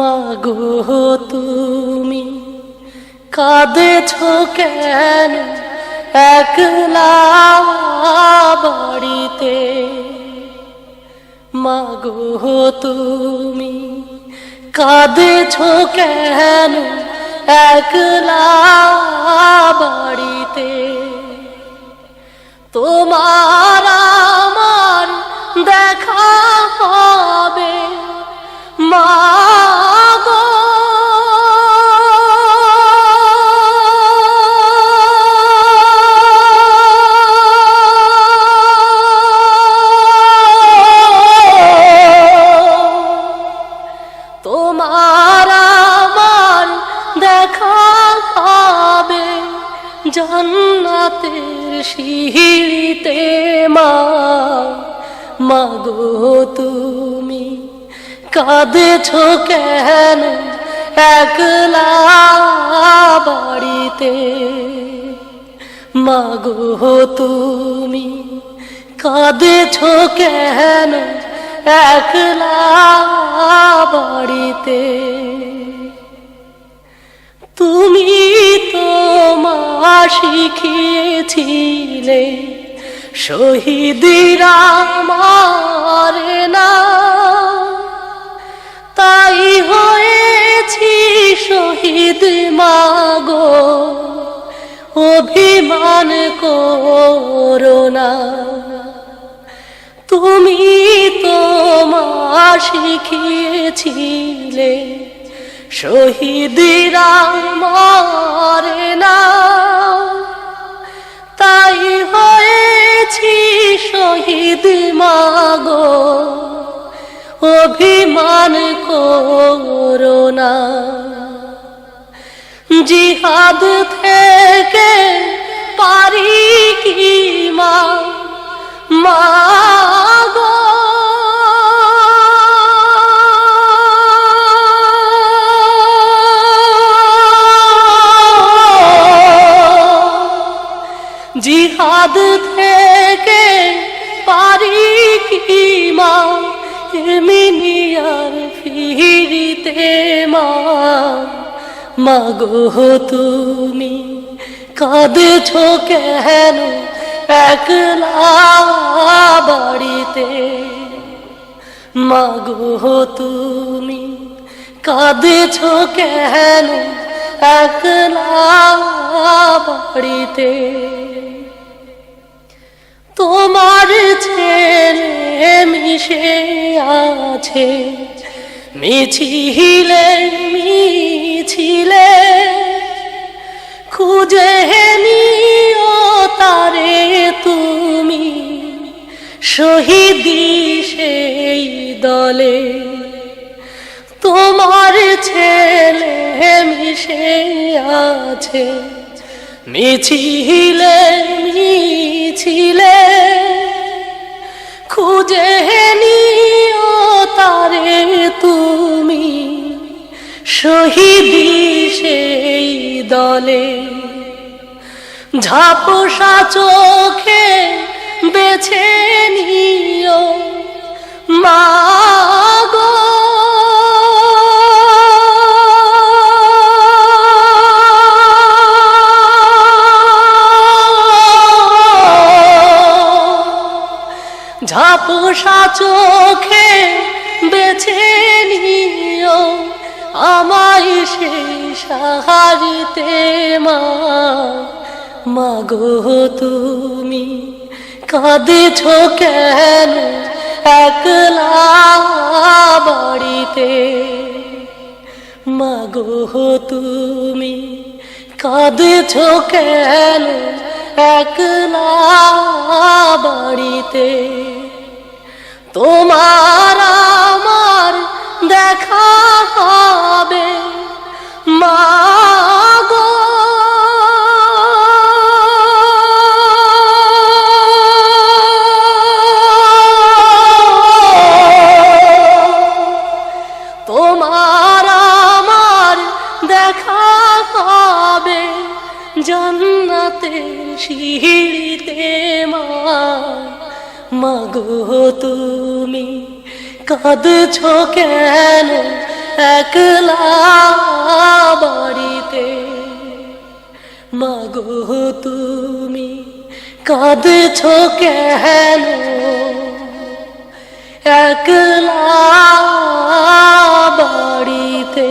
মাগো তুমি কাঁদেছো কেন একলা বাড়িতে? মাগো তুমি কাঁদেছো কেন একলা বাড়িতে? তোমার আমার দেখা হবে মাগো, তোমার আমার দেখা হবে জান্নাতের সিঁড়িতে। মাগো তুমি কাঁদেছো কেন একলা বাড়িতে? মাগো তুমি কাঁদেছো কেন একলা বাড়িতে? তুমি তো মা শিখিয়েছিলে শহীদরা মারে না, তাই হয়েছি শহীদ মাগো, অভিমান করো না। তুমি তো মা শিখিয়েছিলে শহীদরা মারে না, তাই হয়েছি শহীদ মাগো, অভিমান করো না। জিহাদ থেকে পারি কি মা মাগো, জিহাদ থেকে পারি কি মা এমিনিয়ার ফিরিতে? মাগো তুমি কাঁদেছো কেন একলা বাড়িতে? মাগো তুমি কাঁদেছো কেন একলা বাড়িতে? তোমার ছেলে মিশে আছে মিছিলে মিছিলে, খুঁজে নিও তারে তুমি শহীদি সেই দলে। তোমার ছেলে মিশে আছে মিছিলে মিছিলে, খুঁজে নিও তারে তুমি শহীদি সেই দলে। ঝাপসা চোখে বেছে নিও মাগো, ঝাপসা চোখে বেছে নিও আমায় সেই সাহারিতে। মাগো তুমি কাঁদেছো কেন একলা বাড়িতে? মাগো তুমি কাঁদেছো কেন একলা বাড়িতে? তোমার আমার দেখা হবে মাগো, তোমার আমার দেখা হবে জান্নাতের সিঁড়িতে। মাগো তুমি কাঁদছো কেন একলা বাড়িতে। মাগো তুমি কাঁদছ কেন একলা বাড়িতে?